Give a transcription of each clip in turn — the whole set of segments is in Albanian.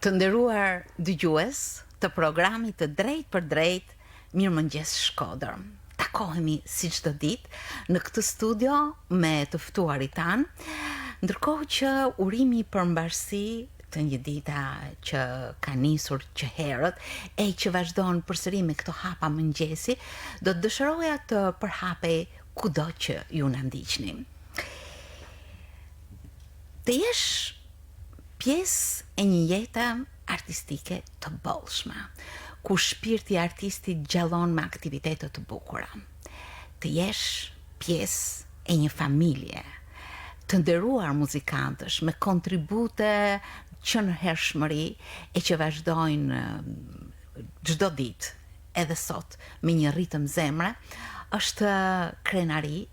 Të nderuar dëgjues të programit të Drejt për Drejt, Mirëmëngjes Shkodër. Takohemi si çdo ditë në këtë studio me të ftuarit tan, ndërkohë që urimi për mbarësi të një dita që ka nisur që herët e që vazhdon përsëri me këto hapa mëngjesi, do të dëshiroja të përhapej kudo që ju na ndiqni. Të jesh pjesë e një jete artistike të bollshme, ku shpirti i artistit gjallon me aktivitete të bukura. Të jesh pjesë e një familje të nderuar muzikantësh me kontribute që në hershmëri e që vazhdojnë çdo ditë, edhe sot me një ritëm zemre, është krenari,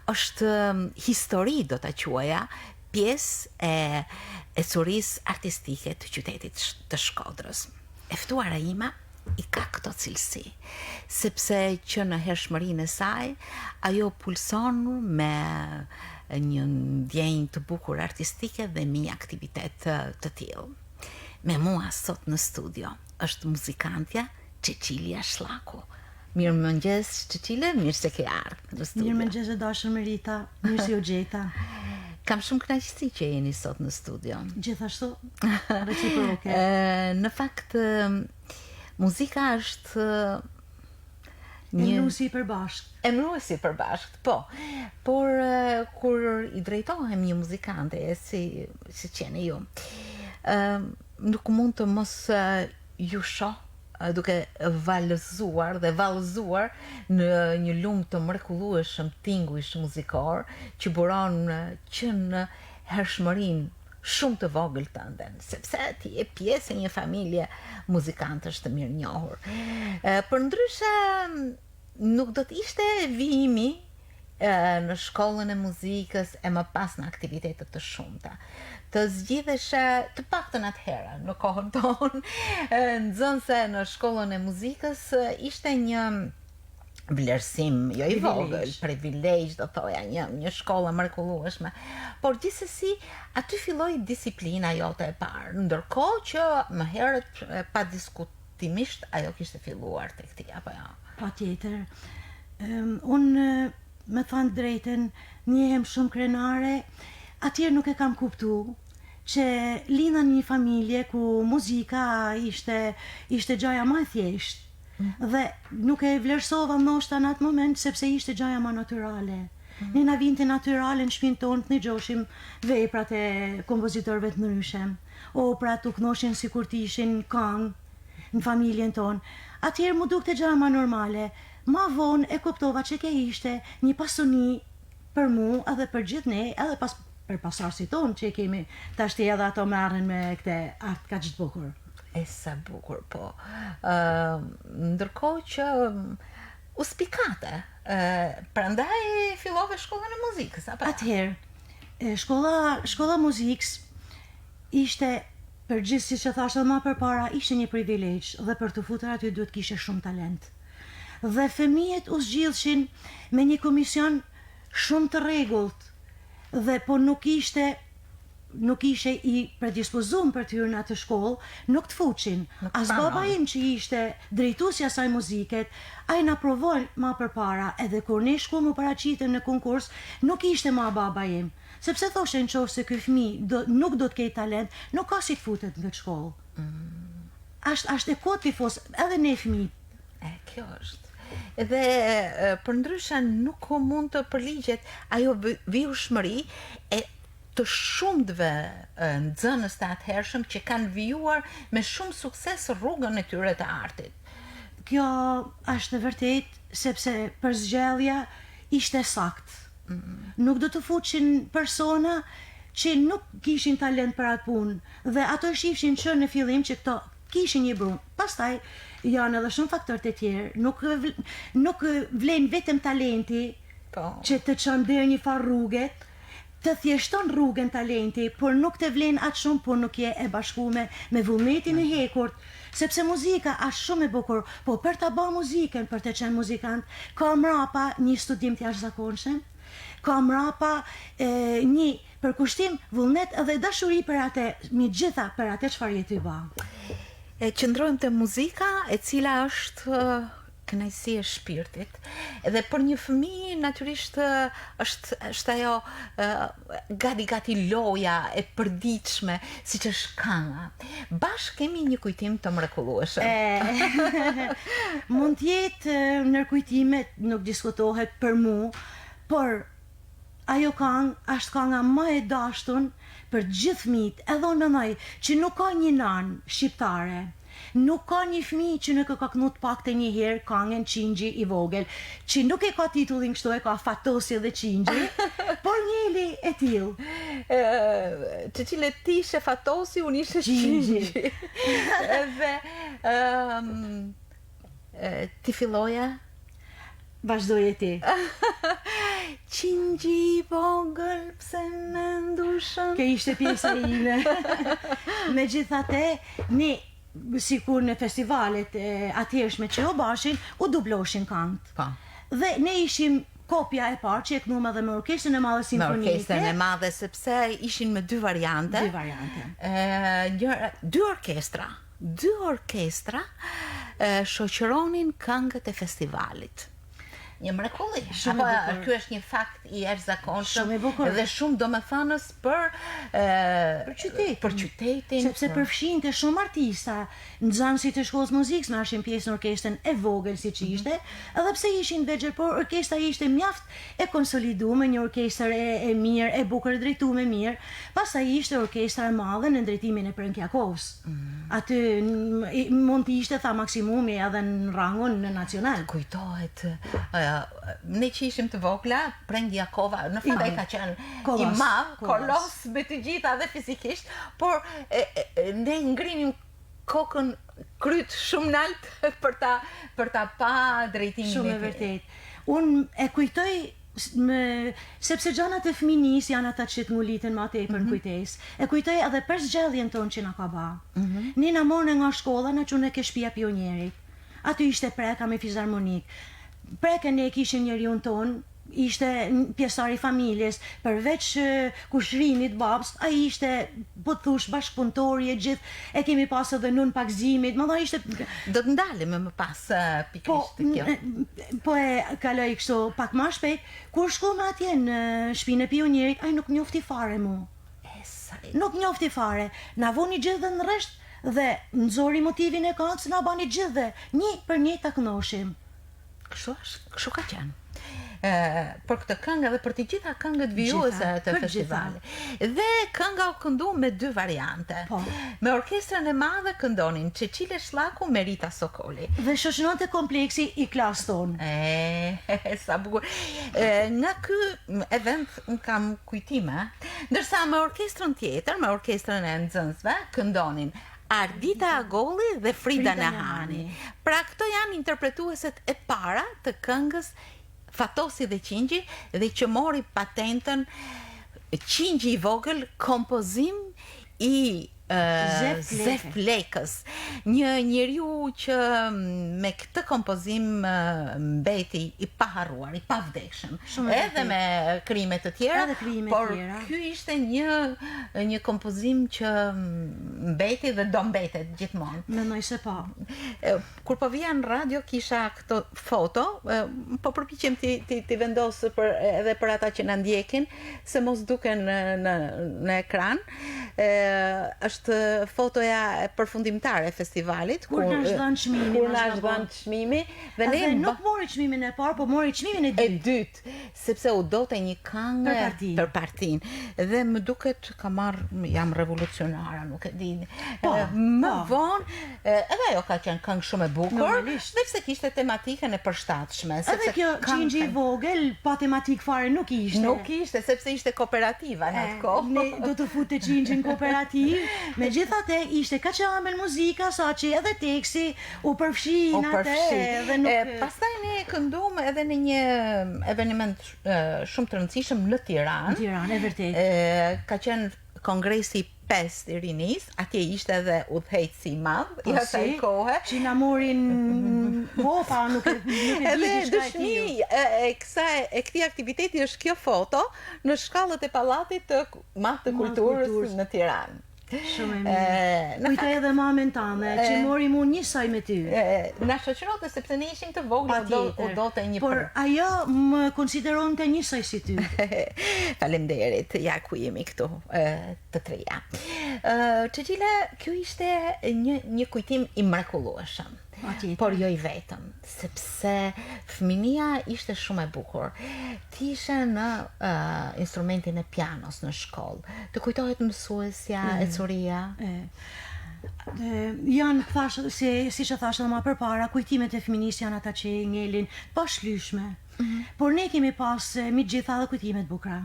është histori, do ta quaja, pjesë e curisë artistike të qytetit të Shkodrës. E ftuara ime i ka këto cilësi, sepse që në hershmërinë e saj ajo pulson me një ndjenjë të bukur artistike dhe me një aktivitet të tillë. Me mua sot në studio është muzikantja Cecilia Shlaku. Mirëmëngjes Cecilia, mirë se ke ardhur në studio. Mirëmëngjes e dashur Merita, mirë se u gjeta. Kam shumë kënaqësi që jeni sot në studio. Gjithashtu, reciproke. Në fakt, muzika është emëruesi i përbashkët. Emëruesi i përbashkët, po. Por kur i drejtohem një muzikante, si qeni ju, nuk mund të mos ju shoh duke valëzuar dhe vallëzuar në një lumë të mrekullueshëm tinguish muzikor që buron që në hershmërinë shumë të vogël tënde, sepse ti je pjesë e një familje muzikantësh të mirënjohur. Përndryshe nuk do të ishte vijimi në shkollën e muzikës e më pas në aktivitetet të shumta. Të zgjidheshe të paktën atëherë në kohën tonë, nxënëse në shkollën e muzikës ishte një vlerësim jo i vogël, privilegj do thoja, një shkollë mrekullueshme, por gjithsesi aty filloi disiplina jote e parë, ndërkohë që më herët pa diskutimisht ajo kishte filluar tek ti apo jo. Patjetër. Unë me thënë drejtën, njihem shumë krenare, atëherë nuk e kam kuptuar që linda një familje ku muzika ishte gjaja më e thjeshtë dhe nuk e vlerësova ndoshta në atë moment sepse ishte gjaja më natyrale. Ne na vinte natyrale në shtëpinë tonë të dëgjoshim veprat e kompozitorëve të ndryshëm, oprat u kënoshin sikur të ishin këngë në familjen tonë. Atëherë mu dukte gjaja më normale. Ma vonë e kuptova që ke ishte një pasuni për mu edhe për gjithë ne, edhe për pasarësit tonë që kemi tashti edhe ato marrin me këte art kaq të bukur. E sa bukur, po. Ndërkohë që u spikate, prandaj fillove shkollën e muzikës, apo? Atëherë, shkolla muzikës ishte, përgjithësi që thashtë edhe më përpara, ishte një privilegj dhe për të futur aty duhet kishe shumë talent. Dhe fëmijët u zgjidhshin me një komision shumë të rregullt, dhe po nuk ishe i predispozuar për të hyrë në atë shkollë, nuk të fuqin. As baba im që ishte drejtuesja asaj muziket, ai na provoi më përpara, edhe kur ne shkuam u paraqitëm në konkurs, nuk ishte më baba im, sepse thoshte nëse ky fëmijë nuk do të ketë talent, nuk ka si të futet në këtë shkollë. Ashtë e kot tifos, edhe ne fëmijët. Kjo është. Dhe përndryshe nuk mund të përligjet ajo vijueshmëri e të shumtëve nxënës të atëhershëm që kanë vijuar me shumë sukses rrugën e tyre të artit. Kjo është e vërtet, sepse për zgjedhja ishte sakt. Nuk do të fuqin persona që nuk kishin talent për atë punë, dhe ato shifshin që në fillim që këto kishin një brunë. Pastaj janë edhe shumë faktorë të tjerë, nuk vlen vetëm talenti që të çon deri një farë rruge, të thjeshton rrugën talenti, por nuk të vlen atë shumë, por nuk je e bashkuar me vullnetin e hekurt, sepse muzika është shumë e bukur, po për ta bërë muzikën, për të qenë muzikant, ka mrapa një studim të jashtëzakonshëm, ka mrapa një përkushtim vullnet edhe dashuri për atë, me gjitha për atë çfarë je ty ba. Qëndrojmë te muzika, e cila është kënaqësi e shpirtit. Edhe për një fëmijë natyrisht është ajo gati loja e përditshme, siç është kënga. Bashkë kemi një kujtim të mrekullueshëm. Mund të jetë ndër kujtimet, nuk diskutohet për mua, por ajo këngë është kënga më e dashtun për gjithë fëmijët, edhe nënoj që nuk ka një nan shqiptare. Nuk ka një fëmijë që nuk e ka kënu të pakte një herë këngën Qingji i vogël, që nuk e ka titullin kështu, e ka Fatosi dhe Qingji, por njëli e tillë. Të cilët ti ishe Fatosi, unë ishe Qingji. Edhe ti filloja? Vazhdoje ti. Qingji i vogël, pse më ndushën. Kjo ishte pjesa ime. Megjithatë, ne sikur në festivalet atjershme që o bashin, u dubloshin këngët. Po. Dhe ne ishim kopja e parë që e kënum edhe me orkestrën e madhe simfonike. Me orkestrën e madhe, sepse ishin me dy variante. Dy variante. Dy orkestra shoqëronin këngët e festivalit. Një mrekulli. Apo ky është një fakt i jashtëzakonshëm dhe shumë domethënës për qytetin. Sepse përfshinte shumë artista, nxënësit e shkollës muzikës marrin pjesë në orkestrën e vogël siç ishte, edhe pse ishin vegjël, por orkestra ishte mjaft e konsoliduar, një orkestër e mirë, e bukur, drejtuar mirë. Pastaj ishte orkestra e madhe në drejtimin e Prënkjakovës. Aty mund të ishte tha maksimumi edhe në rangun në nacional. Kujtohet ne që ishim të vogla, Prënkjakova në fakt ai ka qenë i madh, kolos me të gjitha dhe fizikisht, por ne ngrinim kokën kryt shumë lart për ta pa drejtimin. Shumë e vërtet. Unë e kujtoj sepse gjanat e fëminis janë ata që të ngulliten ma tepër në kujtes. E kujtoj edhe për zgjedhjen tonë që na ka ba. Ne na morën nga shkolla, na çunë ke shtëpia Pionierit. Aty ishte preka me fizharmonik. Prekën e kishim njeriun ton, ishte pjesari familjes, përveç kushrinit babs, ai ishte po të thush bashkëpunëtori e gjithë, e kemi pas edhe nën pakzimit, më dha ishte... Do të ndalemi më pas pikërisht kjo. Po e kaloj kështu pak më shpejt, kur shkojmë atje në shtëpinë e Pionierit, ai nuk njofti fare mu. Nuk njofti fare, na voni gjithë dhe në rresht dhe nxori motivin e këngës, na bani gjithë dhe një për një ta kënoshim. Kështu ka qenë. Për këtë këngë dhe për të gjitha këngët vijuese të festivalit. Dhe kënga u këndu me dy variante. Me orkestrën e madhe këndonin Çeçile Shllaku me Rita Sokoli. Dhe shoqëronte kompleksi i klasë tonë. Sa bukur. Nga ky event un kam kujtime, ndërsa me orkestrën tjetër, me orkestrën e nxënësve, këndonin Ardita Agolli dhe Frida Nehani. Pra këto janë interpretueset e para të këngës Fatosi dhe Qingji, dhe që mori patentën Qingji i vogël, kompozim i Zef Lekës, një njeriu që me këtë kompozim mbeti i paharruar, i pavdekshëm, edhe me krime të tjera, por ky ishte një kompozim që mbeti dhe do mbetet gjithmonë. Mendoj se po. Kur po vija në radio kisha këto foto, po përpiqem ti vendos edhe për ata që na ndjekin, se mos duken në ekran. Është fotoja përfundimtare e festivalit kur na është dhënë çmimi. Dhe ne nuk mori çmimin e parë, po mori çmimin e dytë, sepse u dote një këngë për partinë. Dhe më duket ka marrë, jam revolucionare, nuk e di. Më vonë, edhe ajo ka qenë këngë shumë e bukur, dhe pse kishte tematikën e përshtatshme. Edhe kjo Qingji i vogël pa tematik fare nuk ishte. Nuk ishte, sepse ishte kooperativa në atë kohë. Ne do të futte Qingjin kooperativ. Megjithatë ishte kaq e ëmbël muzika sa që edhe teksti u përfshin atë dhe nuk. Pastaj ne kënduam edhe në një eveniment shumë të rëndësishëm në Tiranë. Në Tiranë, e vërtetë. Ka qenë kongresi fest i rinis, atje ishte edhe udhëheqësi i madh i asaj kohe. Që na morin hopa, nuk e di Edhe diçka dëshmi e këtij aktiviteti është kjo foto në shkallët e pallatit të Madh të Kulturës në Tiranë. Shumë e mirë. Kujtoj edhe mamën tame, që mori mu njësoj me ty. Na shoqëronte sepse ne ishim të vogël, u dote një por ajo më konsideronte njësoj si ty. Faleminderit, ja ku jemi këtu, të treja. Xhexhila, kjo ishte një kujtim i mrekullueshëm. Por jo i vetëm, sepse fëminia ishte shumë e bukur. Ti ishe në instrumentin e pianos në shkollë. Të kujtohet mësuesja e curia? Janë, si që thashë edhe ma përpara, kujtimet e fëminisë janë ata që ngelin pa shlyshme. Por ne kemi pas mi gjitha dhe kujtimet bukra.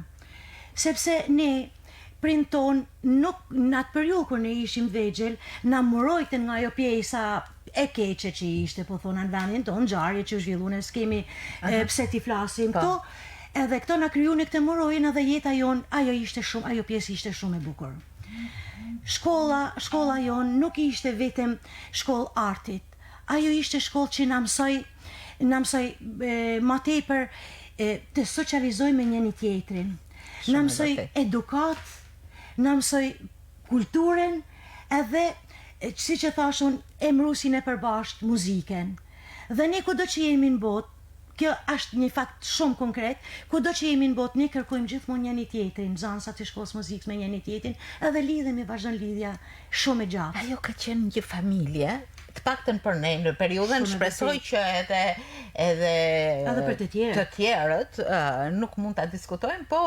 Sepse ne prind ton nuk në atë periudhë kur ne ishim vegjël, na murojtën nga ajo pjesa e keqe që ishte, po thonë në vendin ton, ngjarje që zhvillune, s'kemi pse ti flasim këto, edhe këto na kriju në këtë murojnë edhe jeta jon, ajo pjesë ishte shumë e bukur. Shkolla jon nuk ishte vetëm shkollë artit, ajo ishte shkollë që na mësoj ma tepër të socializoj me njëri tjetrin, na mësoj edukat, na mësoj kulturën, edhe si që thashun, emrusin e përbashkët muziken. Dhe ne kudo që jemi në botë, kjo është një fakt shumë konkret, kudo që jemi në botë, ne kërkojmë gjithmonë njëri tjetrin, nxënësat e shkollës muzikës me njëri tjetrin, edhe lidhemi, vazhdon lidhja shumë e gjatë. Ajo ka qenë një familje, të paktën për ne në periudhën, shpresoj që edhe për të tjerët nuk mund ta diskutojmë, po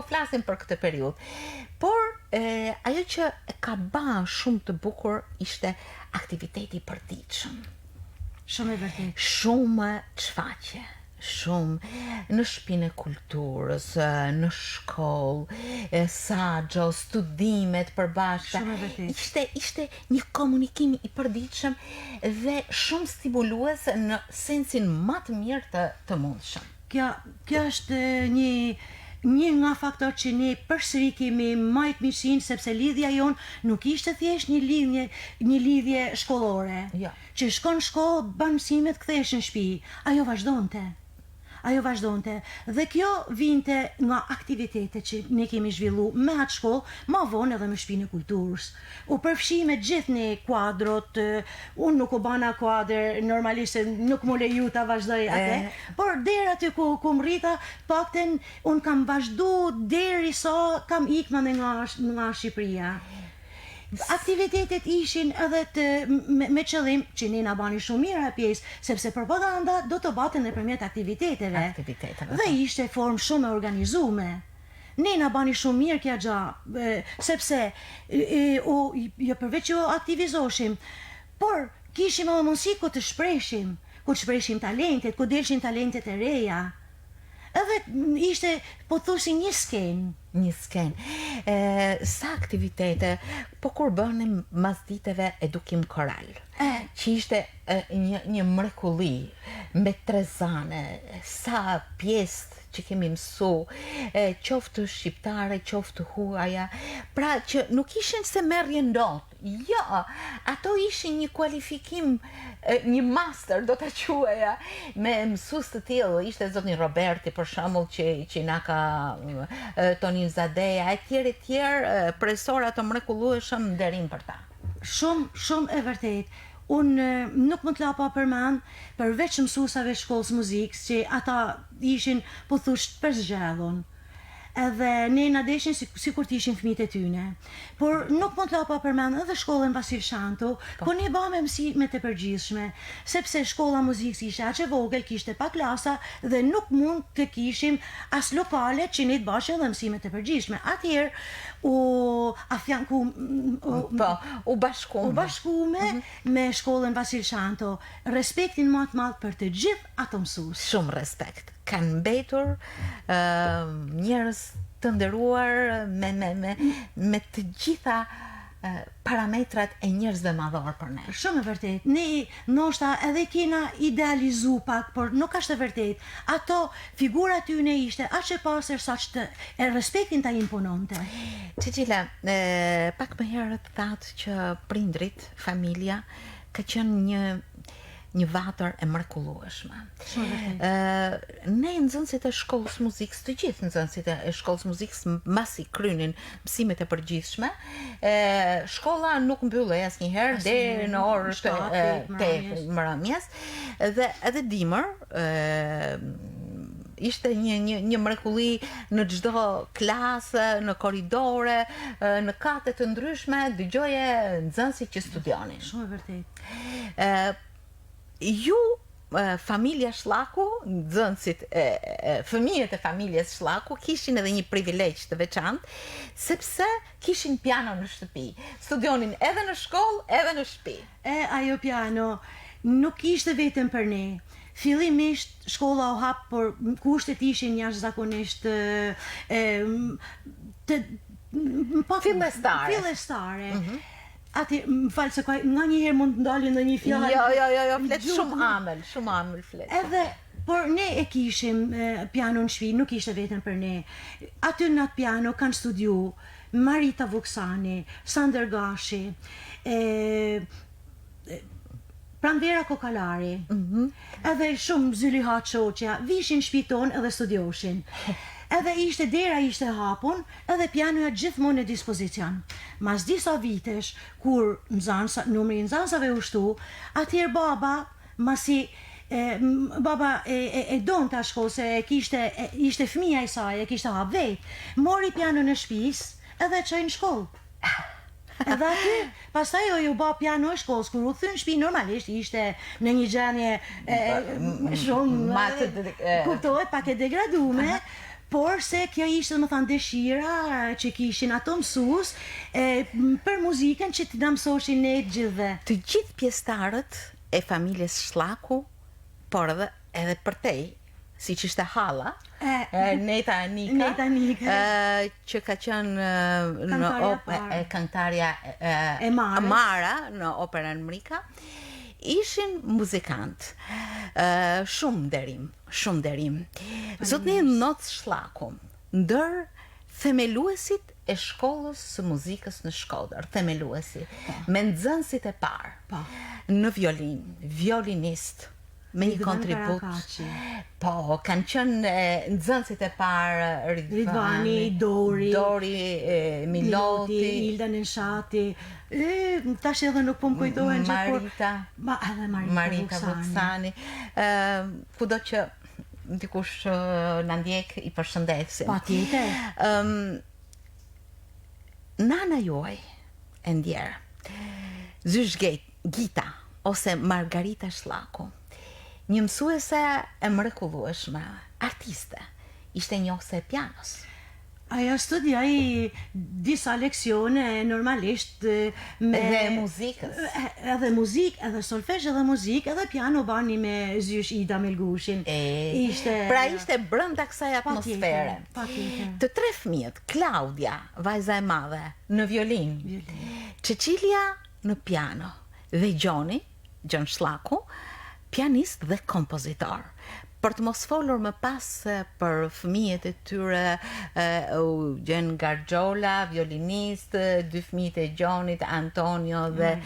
flasim për këtë periudhë. Por ajo që ka ba shumë të bukur ishte aktiviteti i përditshëm. Shumë e vërtet. Shumë çfaqje. Shumë në shtëpinë e kulturës, në shkollë, saxho, studimet përbashkëta. Ishte një komunikim i përditshëm dhe shumë stimulues në sensin më të mirë të mundshëm. Kjo është një nga faktor që ne përsëri kemi majt mirësinë, sepse lidhja jonë nuk ishte thjesht një lidhje shkollore. Që shkon në shkollë, bën mësimet, kthehesh në shtëpi. Ajo vazhdonte. Dhe kjo vinte nga aktivitetet që ne kemi zhvillu me atë shkollë, ma vonë edhe me shtëpinë e kulturës. U përfshi me gjithë ne kuadrot, unë nuk u bana kuadër, normalisht nuk më leju ta vazhdoj atë, por deri aty ku më rrita, paktën unë kam vazhdu deri sa kam ikma nga Shqipëria. Aktivitetet ishin edhe me qëllim që ne na bani shumë mirë pjesë, sepse propaganda do të baten nëpërmjet aktiviteteve. Dhe ishte formë shumë e organizume. Ne na bani shumë mirë kja gja, sepse jo përveç që aktivizoshim, por kishim edhe mundësi ku të shprehshim talentet, ku delshin talentet e reja. Edhe ishte, po thusi, një skenë. Sa aktivitete, po kur bënim mas diteve edukim koral, që ishte një mrekulli, me trezane, sa pjesë që kemi mësu, qoftë shqiptare, qoftë huaja, pra që nuk ishin se merrjen dot. Jo, ato ishin një kualifikim, një master do të quaja, me mësues të tillë, ishte zotni Roberti për shembull që na ka Tonin Zadeja, e tjerë, profesora të mrekullueshëm, nderim për ta. Shumë e vërtet. Unë nuk më t'la pa përmend, përveç mësuesave shkollës muzikës, që ata ishin po thusht për zgjellun. Edhe ne na deshin sikur të ishin fëmijët e tyne. Por nuk mund t'la pa përmend edhe shkollën Vasil Shanto, po ne bëmë mësime të përgjithshme, sepse shkolla muzikës ishte aq e vogël, kishte pa klasa dhe nuk mund të kishim as lokale që ne të bashkë edhe mësime të përgjithshme. Atëherë u bashkume me shkollën Vasil Shanto, respektin më të madh për të gjithë ato mësues. Shumë respekt. Kanë mbetur njerëz të nderuar me të gjitha parametrat e njerëzve madhor për ne. Shumë e vërtet. Ne ndoshta edhe kena idealizu pak, por nuk është e vërtet. Ato figura tyne ishte aq e pastër sa që e respektin ta impononte. Cecilia, pak më herët thatë që prindrit, familja, ka qenë një vatër e mrekullueshme. Ne nxënësit e shkollës muzikës, të gjithë nxënësit e shkollës muzikës, mbasi krynin mësimet e përgjithshme, shkolla nuk mbyllej asnjëherë deri në orë 8 mbrëmjes, dhe edhe dimër ishte një mrekulli në çdo klasë, në korridore, në kate të ndryshme, dëgjoje nxënësit që studionin. Shumë e vërtet. Ju, familja Shllaku, nxënësit, fëmijët e familjes Shllaku kishin edhe një privilegj të veçantë, sepse kishin piano në shtëpi. Studionin edhe në shkollë, edhe në shtëpi. Ajo piano nuk ishte vetëm për ne. Fillimisht shkolla u hap, por kushtet ishin jashtëzakonisht fillestare. Ati, më falë se nga njëherë mund të ndalin në një fjallë. Jo, flet shumë amël flet. Edhe, por ne e kishim piano në shtëpi, nuk ishte vetëm për ne. Aty në atë piano kanë studiu Marita Vuksani, Sander Gashi, Pranvera Kokalari, edhe shumë Zyliha Çoçja, vishin shtëpi tonë edhe studioshin. Edhe dera ishte hapun, edhe pianoja gjithmonë në dispozicion. Mas disa vitesh, kur numri nxënësave u shtu, atëherë baba e donë ta shkollë, se ishte fëmija i saj, e kishte hap vetë, mori pianon në shtëpisë edhe çoi në shkollë. Edhe aty, pastaj ju ba piano e shkollës, kur u thyn në shtëpi, normalisht ishte në një gjendje shumë, kuptohet, pak e degradume, por se kjo ishte, më thënë, dëshira që kishin ato mësues për muzikën që të na mësoshin ne gjithëve. Të gjithë pjesëtarët e familjes Shllaku, por edhe për tej, siç ishte halla, Neta Nika, që ka qenë këngëtarja e Mara në Operën Mrika, ishin muzikant, shumë nderim. Zotnia Noc Shllaku, ndër themeluesit e shkollës së muzikës në Shkodër, me nxënësit e parë, në violinist, me një kontribut. Po, kanë qenë nxënësit e parë Ridvani, Dori, Miloti, Ilda Nenshati, tash edhe nuk po më kujtohen Marita Vuksani, kudo që dikush na ndjek, i përshëndesim. Patjetër. Nana juaj e ndjerë, Zysh Gita ose Margarita Shllaku, një mësuese e mrekullueshme, artiste, ishte njohëse e pianos. Ajo studioi disa leksione normalisht edhe muzikës. Edhe muzikë, edhe solfezh, edhe muzikë, edhe piano bani me Zysh Ida Melgushin. Pra ishte brenda kësaj atmosfere. Të tre fëmijët, Klaudia, vajza e madhe, në violin, Cecilia në piano, dhe Gjoni Shllaku, pianist dhe kompozitor. Për të mos folur më pas për fëmijët e tyre, Eugen Gargjola, violinist, dy fëmijët e Gjonit, Antonio dhe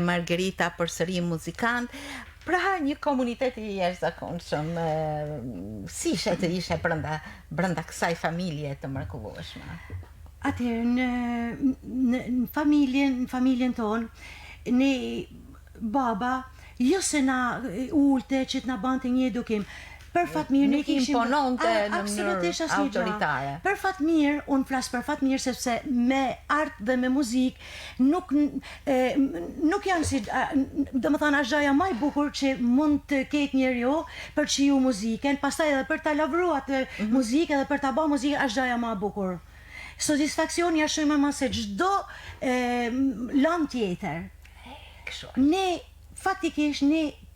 Margherita, përsëri muzikant. Pra një komunitet i jashtëzakonshëm, si ishte brenda kësaj familje të mrekullueshme. Atëherë në familjen tonë, ne baba jo se na ulte që të na bante një edukim. Për fat mirë ne kishim impononte në mënyrë autoritare. Për fat mirë, unë flas për fat mirë sepse me art dhe me muzikë nuk janë si, domethënë është gjëja më e bukur që mund të ketë njeriu për të shiju muzikën, pastaj edhe për ta lavdruar atë muzikë edhe për ta bërë muzikë është gjëja më e bukur. Satisfaksioni është shumë më se çdo lëm tjetër. Ne faktikisht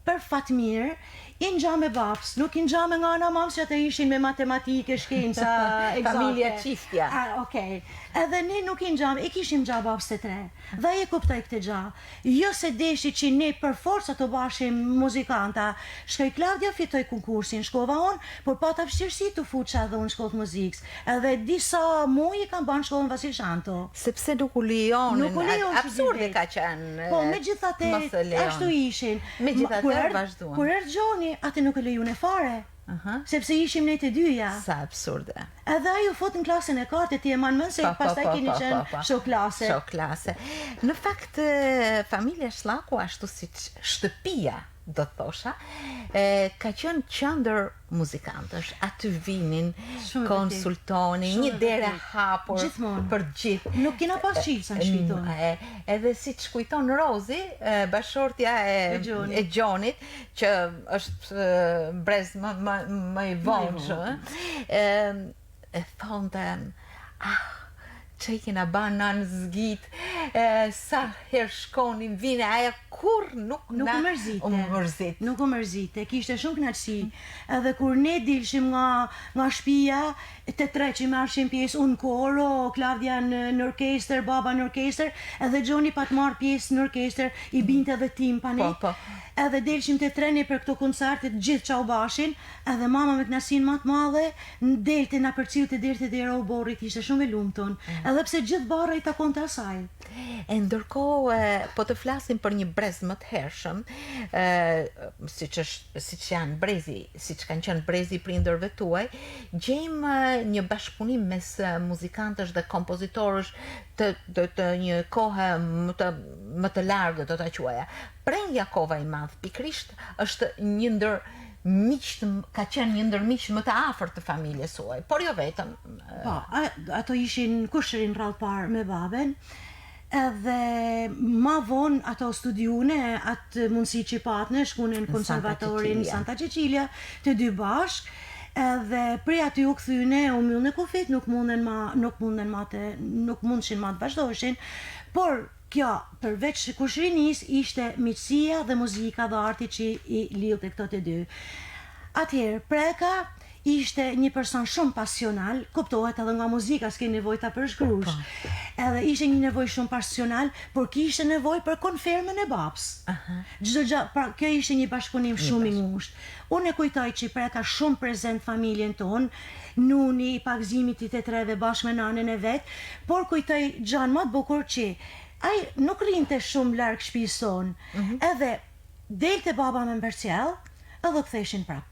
për fat mirë, i ngja me babs, nuk i ngja me nga ana mamës që ata ishin me matematike, shkenca, egzakte. Familja çiftja. Okej. Edhe ne nuk i ngjam, i kishim gja babës të tre. Dhe ai e kuptoi këtë gjë. Jo se deshi që ne për forca të bashim muzikanta. Shkoi Klaudia, fitoi konkursin, shkova unë, por pata vështirësi të fuça edhe unë shkollë muzikës. Edhe disa muaj kam banë shkollën Vasil Shanto. Sepse nuk u lejonin. Nuk u lejon Absurde ka qenë. Po, megjithatë ashtu ishin. Megjithatë vazhduan. Kur erdhi Gjoni, atë nuk e lejune fare. Sepse ishim ne të dyja. Sa absurde. Edhe ajo fut në klasën e 4, ti e man mend se pastaj keni qenë shok klase. Shok klase. Në fakt, familja Sllaku, ashtu si shtëpia, do të thosha, ka qenë qendër muzikantësh. Aty vinin, konsultonin, një derë hapur gjithmonë për gjithë. Nuk kena pas qilsa në shtëpi tonë. Edhe siç kujton Rozi, bashortja e Gjonit, që është brez më i vonshë, e thonte, që i kena banan zgjit, sa herë shkonin, vine, aja kur nuk u mërzite. Nuk u mërzite, kishte shumë kënaqësi. Edhe kur ne dilshim nga shtëpia, të tre që marrshim pjesë, unë koro, Klaudia në orkestër, baba në orkestër, edhe Gjoni pa të marrë pjesë në orkestër, i binte edhe timpani. Edhe delshim të treni për këto koncertet, gjithë qa u bashin, edhe mama me kënaqësinë më të madhe, delte na përciu të dera u borrit, ishte shumë e lumtur. Edhe pse gjithë barra i takon të asaj. E ndërkohë, po të flasim për një brez më të hershëm, siç janë brezi, siç kanë qenë brezi i prindërve tuaj, gjejmë një bashkëpunim mes muzikantësh dhe kompozitorësh të një kohë më të largë, do ta quaja. Pren Jakova i Madh, pikrisht është një ndër ka qenë një ndër miq më të afërt të familjes suaj, por jo vetëm. Po, ato ishin kushërin rrallë parë me baben, edhe ma vonë ato studiune atë mundësi që patnë, shkune në konservatorin Santa Cecilia, të dy bashk, edhe prej aty u këthyne, u mjullë në kufit, nuk mundshin ma të vazhdojshin, por kjo, përveç kushërinis, ishte miqësia dhe muzika dhe arti që i lidhte këto të dy. Atëherë, Preka ishte një person shumë pasional, kuptohet edhe nga muzika, s'ke nevoj ta përshkrush. Edhe ishte një nevoj shumë pasional, por kishte nevoj për konfermën e babs. Kjo ishte një bashkëpunim shumë i ngushtë. Unë e kujtoj që Preka shumë prezent familjen tonë, nuni i pakzimit i të treve bashkë me nanën e vetë, por kujtoj gjanë më të bukur që ai nuk rinte shumë larg shtëpisë sonë. Edhe delte baba me mbërcjell, edhe ktheshin prap.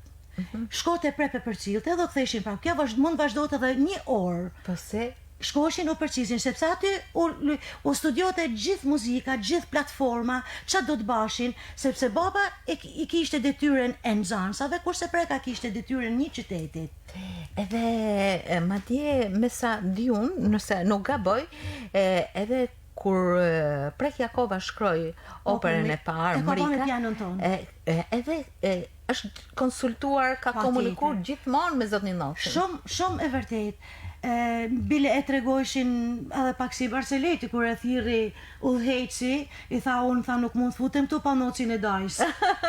Shkote prepe përcillte, edhe ktheshin prap. Kjo mund vazhdote edhe një orë. Po se shkoheshin u përcisin, sepse aty u studiote gjithë muzika, gjithë platforma, që do të bashin, sepse baba i kishte detyrën e nxansave, kurse Preka kishte detyrën një qytetit. Edhe madje me sa di unë, nëse nuk gaboj, edhe kur Prek Jakova shkroi operën e parë, Mrika, edhe është konsultuar, ka komunikuar gjithmonë me zotnin Noshin. Shumë e vërtet. Bile e tregojshin edhe pak si Barceleti, kur e thirri udhëheqësi, i tha unë nuk mund të futem tu pa nocin e dajs,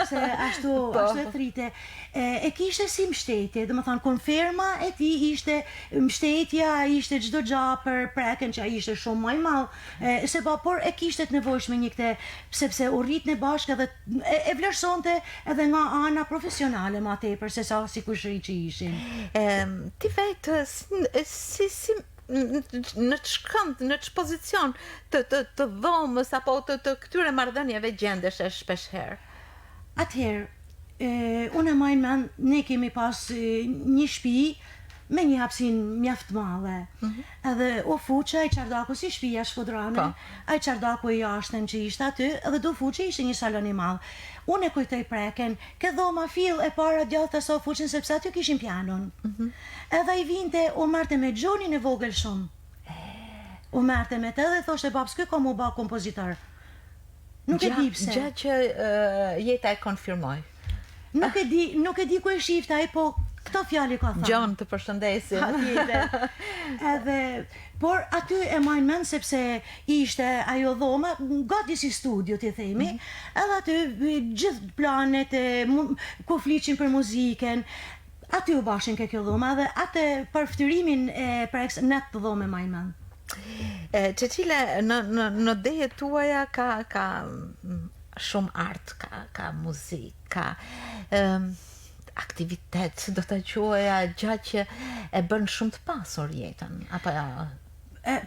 se ashtu e thrite. E kishte si mbështetje, dhe më thanë, konferma e ti ishte mbështetja, ishte çdo gjë për Prekën, që ishte shumë më i madh, por e kishte të nevojshme një këtë, sepse u rritnë bashkë edhe e vlerësonte edhe nga ana profesionale më tepër se sa si kushëri që ishin. Ti vetë si në ç'kënd, në ç'pozicion të dhomës apo të këtyre marrëdhënieve gjendesh shpesh herë? Atëherë, unë e majnë mend, ne kemi pas një shtëpi me një hapësinë mjaft madhe. Edhe u fuqe ai çardaku si shtëpia Shkodrane, ai çardaku i jashtëm që ishte aty, edhe do fuqe ishte një salon i madh. Unë e kujtoj Preken, ke dhoma fill e para djathtë sa fuqen, sepse aty kishin pianon. Edhe ai vinte, u marrte me Gjonin e vogël shumë. U marrte me të dhe thoshte babs, ky ka mu bë kompozitor. Nuk e di pse. Gjatë që jeta e konfirmoi. Nuk e di ku e shifte ai, po këto fjalë ka thënë. Gjon, të përshëndesim. Por aty e majnë mend sepse ishte ajo dhoma, gati si studio t'i themi, edhe aty gjithë planet, ku fliqin për muzikën, aty u bashin ke kjo dhoma dhe atë përftyrimin në të dhome majnë mend. Cecilia, në dejet tuaja ka shumë art, ka muzikë, ka aktivitet, do të quaja gjatë që e bën shumë të pasur jetën, apo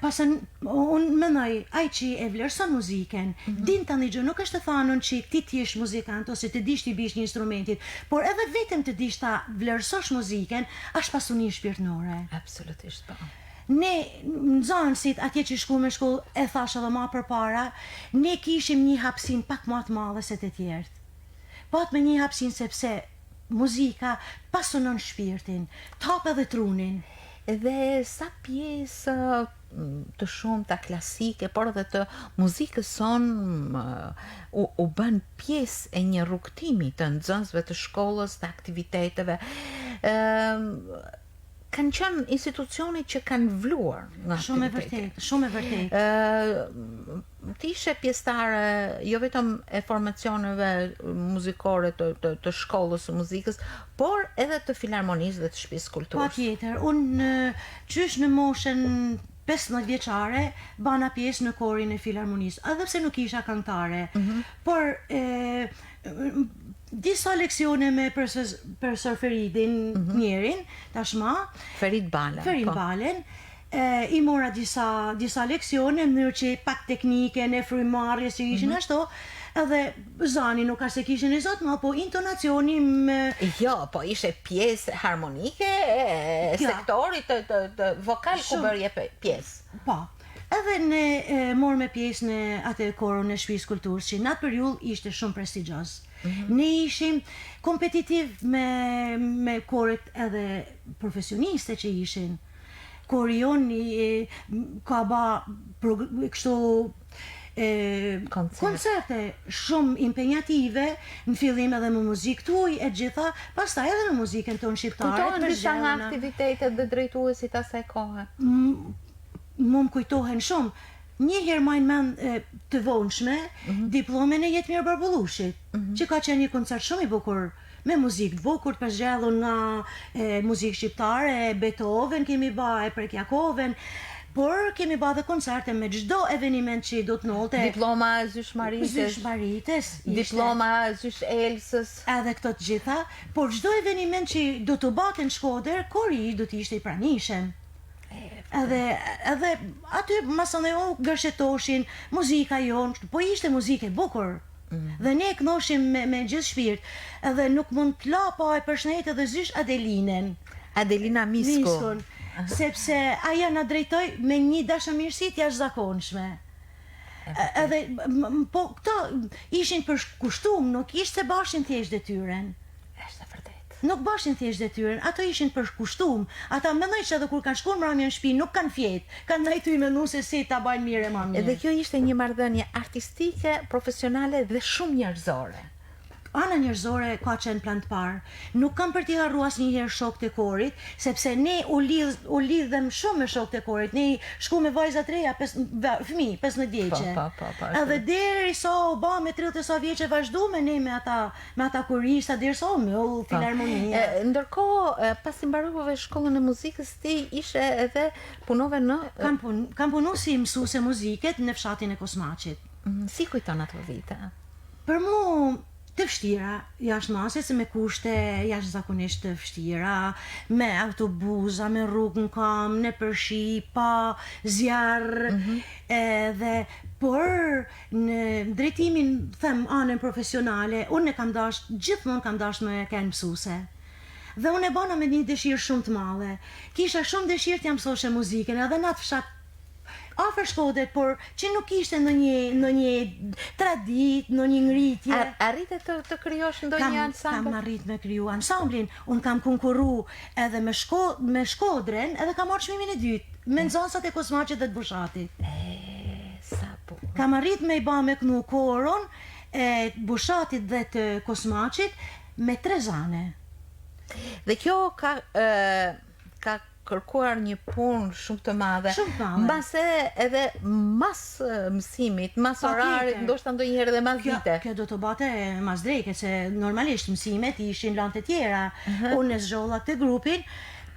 Pasën, unë menoj, ai që e vlerëson muzikën, din tani gjë, nuk është të thanën që ti jesh muzikant ose të dish t'i bish një instrumentit, por edhe vetëm të dish ta vlerësosh muzikën, është pasuni shpirtënore. Absolutisht, po. Ne, nxënësit, atje që shku me shkollë, e thash edhe ma përpara, ne kishim një hapësin pak më të madhe se të tjerët. Pat me një hapësin sepse muzika pasunon shpirtin, t'hap edhe trunin. Dhe sa pjesë të shumë të klasike, por edhe të muzikës son u bën pjesë e një rrugtimi të nxënësve të shkollës, të aktiviteteve. Kanë qenë institucione që kanë vluar nga aktivitete. Shumë e vërtet. Ti ishe pjesëtare jo vetëm e formacioneve muzikore të shkollës së muzikës, por edhe të filharmonisë dhe të shtëpisë kulturës. Patjetër, unë qysh në moshën 15 vjeçare bana pjesë në korin e filharmonisë, edhe pse nuk isha këngëtare, por disa leksione me profesor Feridin njerin, tashma, Ferid Balen, i mora disa leksione në mënyrë që pak teknike në frymarrje si ishin ashtu, edhe zani nuk ka se kishin e zot, ma po intonacioni Jo, po ishe pjesë harmonike e sektorit të vokal ku bërje pjesë. Po. Edhe ne morëm pjesë në atë korën e shtëpisë kulturës që në atë periudhë ishte shumë prestigjioz. Ne ishim kompetitiv me korët edhe profesioniste që ishin. Korion ka ba kështu koncerte shumë impenjative, në fillim edhe me muzikë tuaj e gjitha, pastaj edhe me muzikën tonë shqiptare. Kujtohen disa nga aktivitetet dhe drejtuesit asaj kohe? Më kujtohen shumë. Një herë majnë mend të vonshme, diplomen e Jetmir Barbullushit, që ka qenë një koncert shumë i bukur, me muzikë të bukur, përzgjedhur nga muzikë shqiptare, Beethoven kemi ba, e Prekjakoven, por kemi ba dhe koncerte me çdo eveniment që do të nolte. Diploma Zysh Marites, diploma Zysh Elsës, edhe këto të gjitha, por çdo eveniment që do të baten në Shkodër, kori do të ishte i pranishëm. Edhe aty masane o gërshetoshin muzika jonë, po ishte muzike bukur. Dhe ne e knoshim me gjithë shpirt, edhe nuk mund të la pa e përshëndet edhe Zysh Adelina Miskun, sepse aja na drejtoi me një dashamirësi të jashtëzakonshme. Edhe po këto ishin për kushtum, nuk ishte se bashin thjesht detyren. Është vërtet. Nuk bashin thjesht detyren, ato ishin për kushtum. Ata mendoj që edhe kur kanë shkuar mbrëmje në shtëpi nuk kanë fjet, kanë ndajtur me mendu se si ta bajnë mirë e më mirë. Edhe kjo ishte një marrëdhënie artistike, profesionale dhe shumë njerëzore. Ana njerëzore ka qenë plan të parë. Nuk kam për t'i harru asnjëherë shokët e korit, sepse ne u lidhem shumë me shokët e korit. Ne shku me vajza të reja, fëmijë, 15 vjeçe. Edhe derisa u ba me 30 sa vjeçe vazhduam ne me ata korista derisa u mbyll filharmonia. Ndërkohë, pasi mbarove shkollën e muzikës, ti ishe edhe punove në Kam punu si mësuese muzike në fshatin e Kosmaqit. Si kujton ato vite? Për mu të vështira, jashtë mase, se me kushte jashtë zakonisht të vështira, me autobuza, me rrugë në kam, në përshi, pa zjarë, por në drejtimin, them, anën profesionale, unë gjithmonë kam dash me kenë mësuse. Dhe unë e bana me një dëshirë shumë të madhe. Kisha shumë dëshirë të jam mësoshe muzikën, edhe në atë fshat afër Shkodër, por që nuk ishte në një tradit, në një ngritje. Arrite të krijosh ndonjë ansambël? Kam arrit me kriju ansamblin. Unë kam konkurru edhe me Shkodrën, edhe kam marrë çmimin e dytë, me nxënësat e Kosmaqit dhe të Bushatit. Kam arrit me i ba me kënu koron e Bushatit dhe të Kosmaqit me 3 zane. Dhe kjo ka kërkuar një punë shumë të madhe. Shumë të madhe. Mbase edhe mas mësimit, mas orarit, ndoshta ndonjëherë edhe mas vite. Kjo do të bate mas dreke, se normalisht mësimet ishin lanë të tjera. Unë e zgjolla këtë grupin,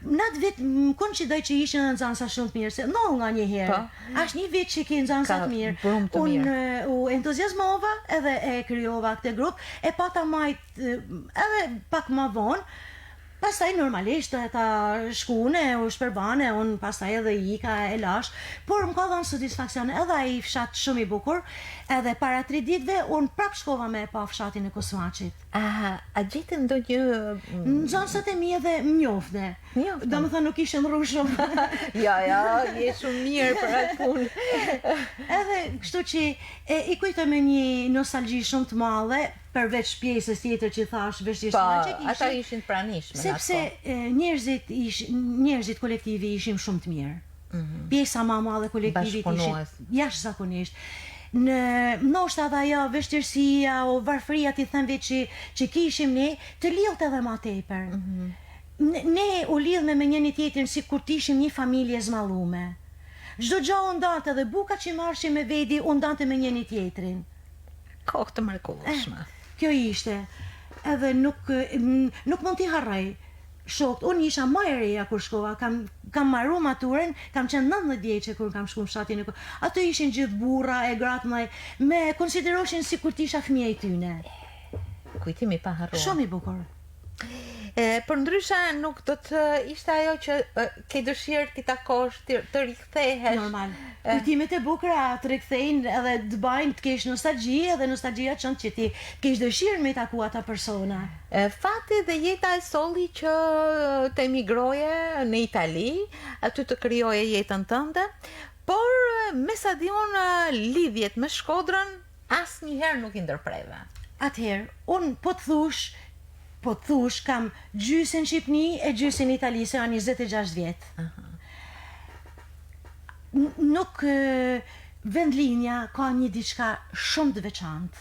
në atë vit më koncidoj që ishin në nxënësa shumë të mirë, se no nga një herë. Ashtë një vit që ki nxënësa të mirë. Unë u entuziasmova edhe e kryova këtë grup, e pata majt edhe pak ma vonë. Pastaj normalisht ta shkune, u shpërbane, unë pastaj edhe ika e lash, por më ka dhënë satisfaksion edhe ai fshat shumë i bukur, edhe para 3 ditëve unë prap shkova me pa fshatin e Kusmaqit. A gjetën ndonjë nxënësat e mi edhe më njofte. Domethënë nuk ishin rrush shumë. Ja, je shumë mirë për atë punë. Edhe kështu që i kujtoj me një nostalgji shumë të madhe, përveç pjesës tjetër që thash vështirësi që kishin. Ata ishin të pranishme. Sepse njerëzit kolektivi ishim shumë të mirë. Pjesa më e madhe kolektivit ishin jashtëzakonisht. Ndoshta edhe ajo vështirësia o varfëria ti them vetë që kishim ne të lidhte edhe më tepër. Ne u lidhme me njëri tjetrin sikur të ishim një familje zmallume. Çdo gjë u ndante edhe buka që marrshim me vedi u ndante me njëri tjetrin. Kohë të mrekullueshme. Kjo ishte. Edhe nuk mund t'i harroj. Shokët, unë isha më e reja kur shkova, kam marru maturën, kam qenë 19 vjeçe kur kam shku në fshatin e ato ishin gjithë burra e gratë me konsideroshin si kur t'isha fëmija i tyne. Kujtimi pa harruar. Shumë i bukur. Për ndryshe nuk do të ishte ajo që ke dëshirë ti takosh, të rikthehesh. Normal. Kujtimet e bukura të rikthejnë edhe të bajnë të kesh nostalgji, edhe nostalgjia çon që ti kesh dëshirë me taku ata persona. Fati dhe jeta e solli që të emigroje në Itali, aty të krijoje jetën tënde, por me sa di unë lidhjet me Shkodrën asnjëherë nuk i ndërpreve. Atëherë, unë po të thush kam gjysën Shqipni e gjysën Itali, se janë 26 vjetë. Nuk vendlinja ka një diçka shumë të veçantë.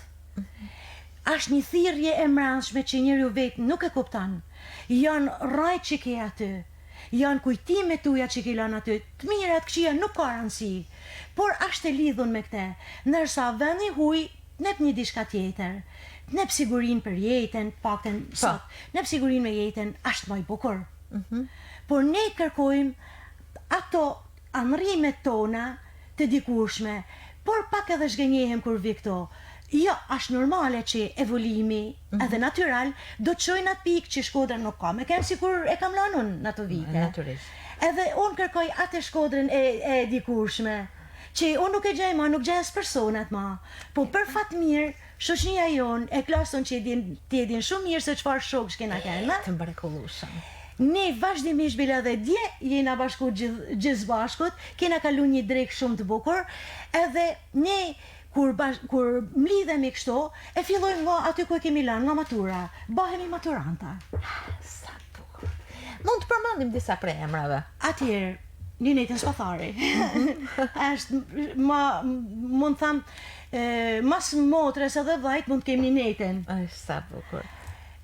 Ashtë një thirrje e mbrëmshme që njeriu vetë nuk e kupton. Janë rrajt që ke aty, janë kujtimet tuaja që ke lënë aty, të mirat këqija nuk ka rëndësi, por ashtë e lidhun me këtë, ndërsa vendi huaj nep një diçka tjetër. Nep sigurin për jetën, paktën sot, nep sigurin me jetën ashtë më i bukur. Por ne kërkojmë ato anërimet tona të dikurshme, por pak edhe zgënjehem kur vi këto. Jo, është normale që evolimi edhe natyral do të çojnë atë pikë që Shkodra nuk ka. Me kem sikur e kam lënë unë në ato vite. Natyrisht. Edhe unë kërkoj atë Shkodrën e dikurshme, që unë nuk e gjej ma, nuk gjej as personat ma. Po për fat mirë, shoqënia jonë e klason që ti e din shumë mirë se çfarë shokësh kena këna. Të mrekullueshëm. Ne vazhdimisht bila dhe dje jena bashku gjithë bashkut, kena kalu një drek shumë të bukur, edhe ne kur mlidhemi kështu, e fillojmë nga aty ku e kemi lënë, nga matura, bahemi maturanta. Sa bukur. Mund të përmendim disa prej emrave. Atëherë, Linetën Spathari. Është mund tham mas motres edhe vllajt mund të kemi Linetën. Sa bukur.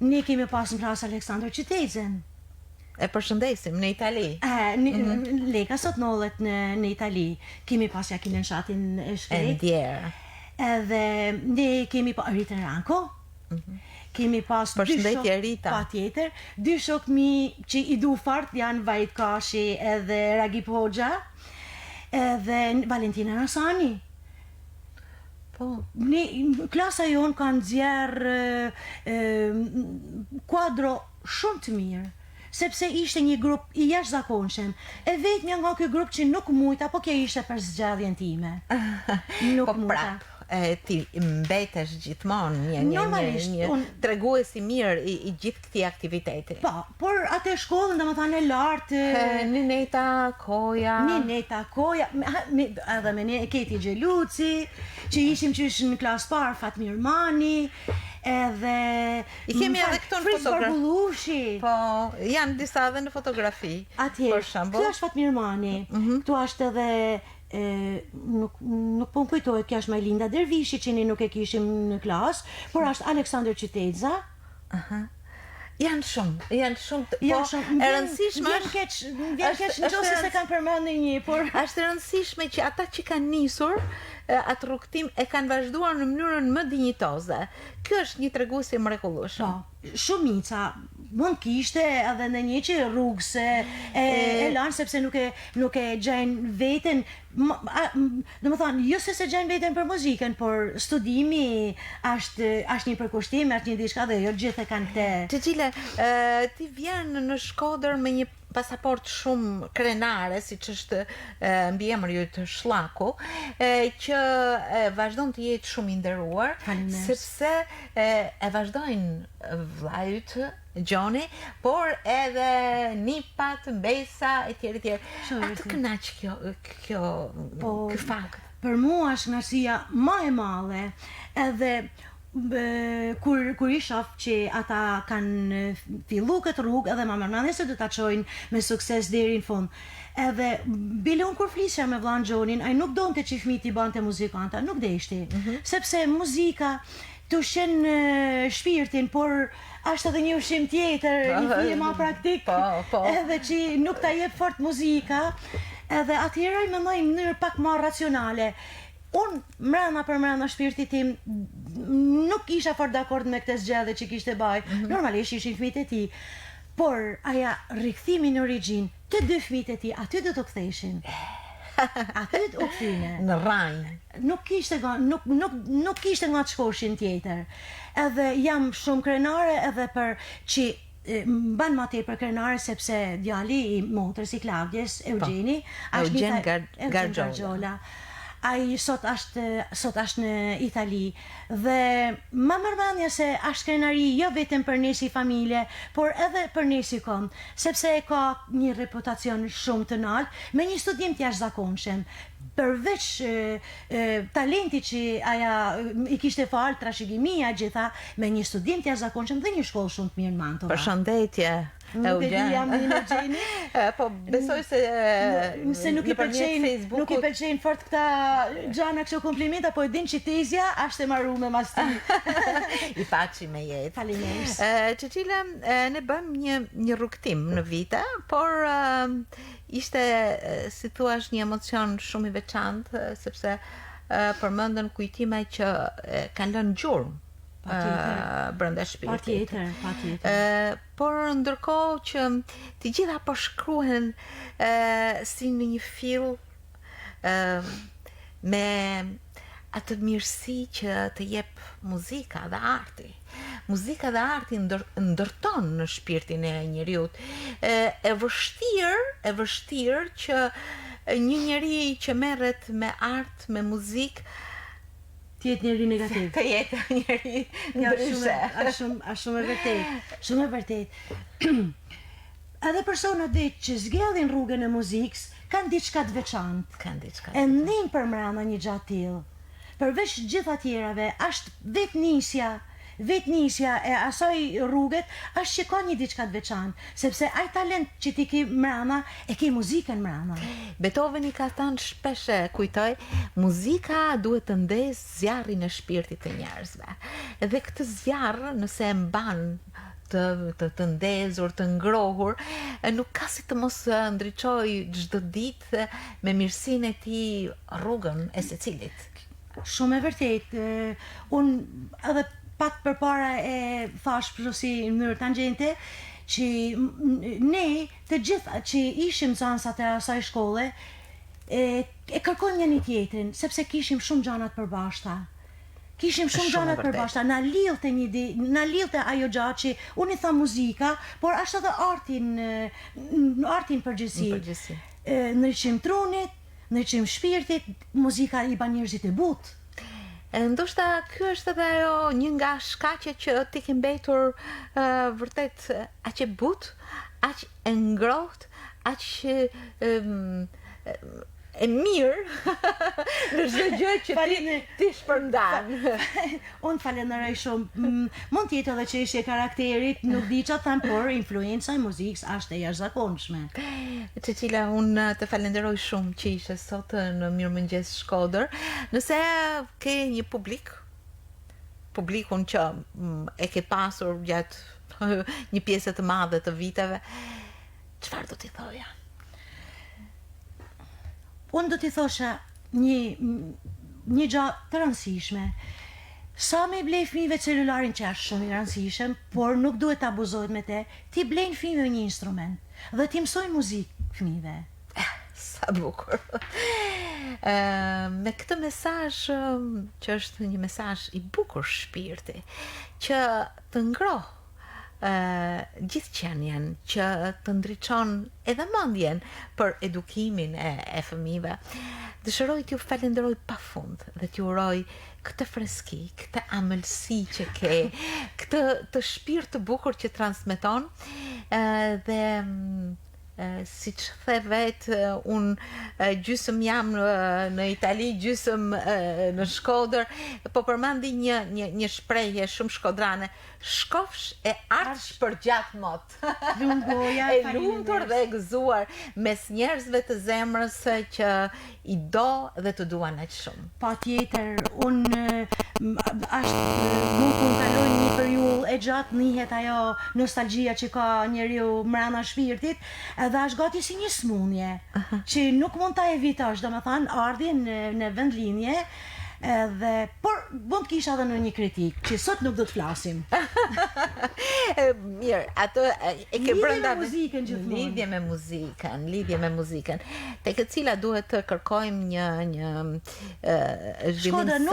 Ne kemi pas në klasë Aleksandër Qytetën. E përshëndesim në Itali. Leka sot nollet në Itali. Kemi pas Jakinen Shatin e shkret. Ndjerë. Edhe ne kemi pa Ritën Ranko. Kemi pas përshëndetje Rita. Patjetër, dy shokë mi që i du fart janë Vajt Kashi edhe Ragip Hoxha, edhe Valentina Nasani. Po. Klasa jonë kanë nxjerrë kuadro shumë të mirë, sepse ishte një grup i jashtëzakonshëm. E vetmja nga ky grup që nuk mujta, po kjo ishte për zgjedhjen time. Nuk mujta. Ti mbetesh gjithmonë një tregues i mirë i gjithë këtij aktiviteti. Po, por atë shkollën domethënë e lartë, Nineta Koja, edhe me Keti Xheluci, që ishim qysh në klasë parë, Fatmir Mani, edhe i kemi edhe këto në fotografi. Po, janë disa edhe në fotografi. Për shembull, këtu është Fatmir Mani, këtu është edhe nuk po më kujtohet, kjo është Majlinda Dervishi që ne nuk e kishim në klasë, por është Aleksandër Qytetza. Janë shumë, Janë shumë, e rëndësishme vjen keq nëse se kanë përmendur një, por është e rëndësishme që ata që kanë nisur atë rrugtim e kanë vazhduar në mënyrën më dinjitoze. Kjo është një treguesi mrekullueshëm. Po, shumica mund kishte edhe në një që rrugëse e lanë sepse nuk e gjajnë veten, domethënë jo se gjajnë veten për muzikën, por studimi është një përkushtim, është një diçka dhe jo gjithë e kanë këtë. Cecilia, ti vjen në Shkodër me një pasaport shumë krenare, siç është mbiemri yt Shllaku, që vazhdon të jetë shumë i nderuar, sepse e vazhdojnë vllajt Gjoni, por edhe nipat, mbesa, etj. Atë kënaq kjo fakt. Për mua është kënaqësia më e madhe, edhe kur i shoh që ata kanë fillu këtë rrugë edhe më mendoj se do ta çojnë me sukses deri në fund. Edhe bile unë kur flisja me vllain Gjonin, ai nuk donte që fëmijët i bante muzikanta, nuk deshti, sepse muzika të ushqen shpirtin, por është edhe një ushqim tjetër, një fije ma praktik, edhe që nuk ta jep fort muzika, edhe atëherë i mendoj në mënyrë pak më racionale. Unë mrena për mrena shpirtit tim nuk isha fort dakord me këtë zgjedhje që kishte baj, normalisht ishin fëmijët e tij, por aja rikthimi në origjinë, të dy fëmijët e tij aty do të ktheheshin. Aty u kthine. Në rranj. Nuk kishte nga të shkoshin tjetër. Edhe jam shumë krenare edhe për që mban më tepër krenare sepse djali i motrës i Klaudjes, Eugjeni Gargjola. Ai sot është në Itali dhe më mërmendja se është krenari jo vetëm për ne si familje, por edhe për ne si kom, sepse e ka një reputacion shumë të lartë me një studim të jashtëzakonshëm. Përveç talenti që aja i kishte falë, trashëgimia gjitha, me një studim të jashtëzakonshëm dhe një shkollë shumë të mirë në Mantova. Përshëndetje. Nuk e di jam në Gjeni. Po besoj se nuk i pëlqejnë fort këta gjana kështu komplimenta, po e din që tezja është e marruar mas ti. I paçi me jetë. Faleminderit. Cecilia, ne bëjmë një rrugtim në vite, por ishte si thua një emocion shumë i veçantë, sepse përmendën kujtime që kanë lënë gjurmë brenda shpirtit. Patjetër. Por ndërkohë që të gjitha po shkruhen si në një fill me atë mirësi që të jep muzika dhe arti. Muzika dhe arti ndërton në shpirtin e njeriut. E vështirë që një njeri që merret me art, me muzikë, të jetë njëri negativ. Të jetë njëri ndryshe. Është shumë e vërtet. Shumë e vërtet. Edhe personat që zgjedhin rrugën e muzikës kanë diçka të veçantë. E ndin për mbrana një gjatë tillë. Përveç gjitha tjerave, është vetnisja e asaj rrugët është që ka një diçka të veçantë, sepse ai talent që ti ke mbrana e ke muzikën mbrana. Beethoveni ka thënë shpesh, kujtoj, muzika duhet të ndezë zjarrin e shpirtit të njerëzve. Dhe këtë zjarr, nëse e mban të ndezur, të ngrohur, nuk ka si të mos ndriçoj çdo ditë me mirësinë e tij rrugën e secilit. Shumë e vërtet. Unë edhe pak përpara e thash si në mënyrë tangjente që ne të gjitha që ishim nxënësat e asaj shkolle e kërkojmë një tjetrin, sepse kishim shumë gjana të përbashkëta. Na lidhte ajo gjatë që unë i tham muzika, por është edhe artin përgjithësi. Ndriçim trunit, ndriçim shpirtit, muzika i ban njerëzit e butë. Ndoshta ky është edhe ajo një nga shkaqet që ti ke mbetur vërtet aq e butë, aq e ngrohtë, aq e mirë në çdo gjë që ti shpërndan. Unë falenderoj shumë. Mund të jetë edhe çështje karakterit, nuk di çfarë them, por influenca e muzikës është e jashtëzakonshme. Cecilia, unë të falenderoj shumë që ishe sot në Mirëmëngjes Shkodër. Nëse ke një publik publikun që e ke pasur gjatë një pjesë të madhe të viteve, çfarë do t'i thoja? Unë do t'i thosha një gjë të rëndësishme. Sa me blej fëmijëve celularin që është shumë i rëndësishëm, por nuk duhet të abuzohet me te, ti blejnë fëmijëve një instrument dhe ti mësojnë muzikë fëmijëve. Sa bukur. Me këtë mesazh që është një mesazh i bukur shpirti, që të ngroh gjithë qenjen, që të ndriçon edhe mendjen për edukimin e fëmijëve. Dëshiroj t'ju falenderoj pafund dhe t'ju uroj këtë freski, këtë amëlsi që ke, këtë të shpirt të bukur që transmeton, dhe si që the vetë, unë gjysëm jam në Itali, gjysëm në Shkodër, po përmendi një shprehje shumë shkodrane, shkofsh e ardhsh për gjatë mot. Lungoja, e lumtur dhe e gëzuar mes njerëzve të zemrës që i do dhe të duan aq shumë. Pa tjetër, unë nuk unë kaloj një periudhë e gjatë, nihet ajo nostalgjia që ka njeriu mrena shpirtit, edhe është gati si një smundje, që nuk mund ta evitosh, domethënë ardhin në vendlinje, por mund të kisha edhe në një kritik, që sot nuk do të flasim. Mirë, ato e ke brenda muzikën gjithmonë. Lidhje me muzikën, tek e cila duhet të kërkojmë një zhvillim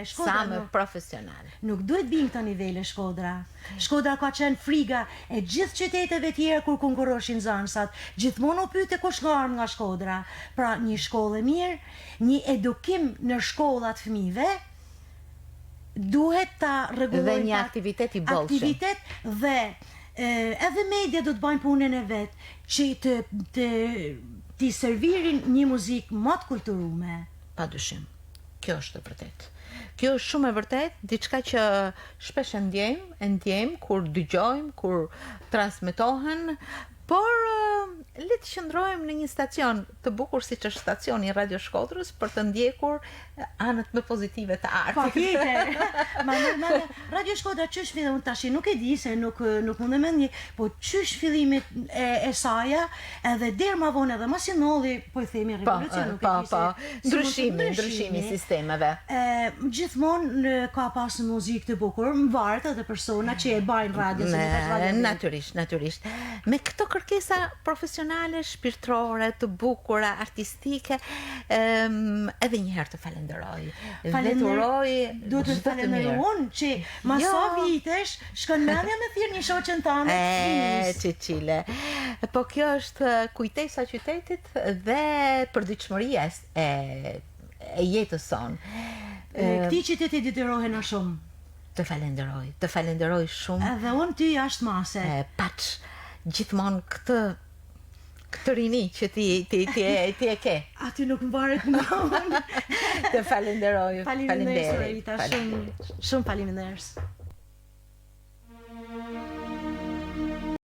sa më profesional. Nuk duhet bim këto nivele Shkodra. Shkodra ka qenë friga e gjithë qyteteve tjera kur konkurroshin zansat. Gjithmonë u pyete kush nga Shkodra. Pra një shkollë e mirë, një edukim në shkollat fëmijëve, duhet ta rregullojmë dhe një aktivitet i bollshëm. Aktivitet dhe edhe media do të bëjnë punën e vet që të servirin një muzikë më të kulturume. Padyshim. Kjo është e vërtetë. Kjo është shumë e vërtet, diçka që shpesh e ndjejmë kur dëgjojmë, kur transmetohen, por le të qëndrojmë në një stacion të bukur siç është stacioni i Radio Shkodrës për të ndjekur anët më pozitive të artit. Patjetër. Ma Radio Shkodra çysh filloi, unë tash nuk e di se nuk mund të mendoj, po çysh fillimit e saja, edhe deri më vonë edhe mos i nolli, po i themi revolucion, nuk e di. Ndryshimi i sistemeve. Gjithmonë ka pas muzikë të bukur, varet edhe persona që e bajnë radio. Natyrisht. Me këto kërkesa profesionale, shpirtërore, të bukura, artistike, edhe një herë të falenderoj. Dhe të uroj do të falenderoj unë që ma sa vitesh shkon mendja me thirr një shoqën tënde. Çiçile. Po kjo është kujtesa e qytetit dhe përditshmëria e jetës sonë. Këtij qyteti detyrohen shumë. Të falenderoj shumë. Edhe unë ty jashtë mase. Paç gjithmonë këtë rini që ti e ke. Aty nuk mbaret nga unë. Të falenderoj. Faleminderit, shumë faleminderit.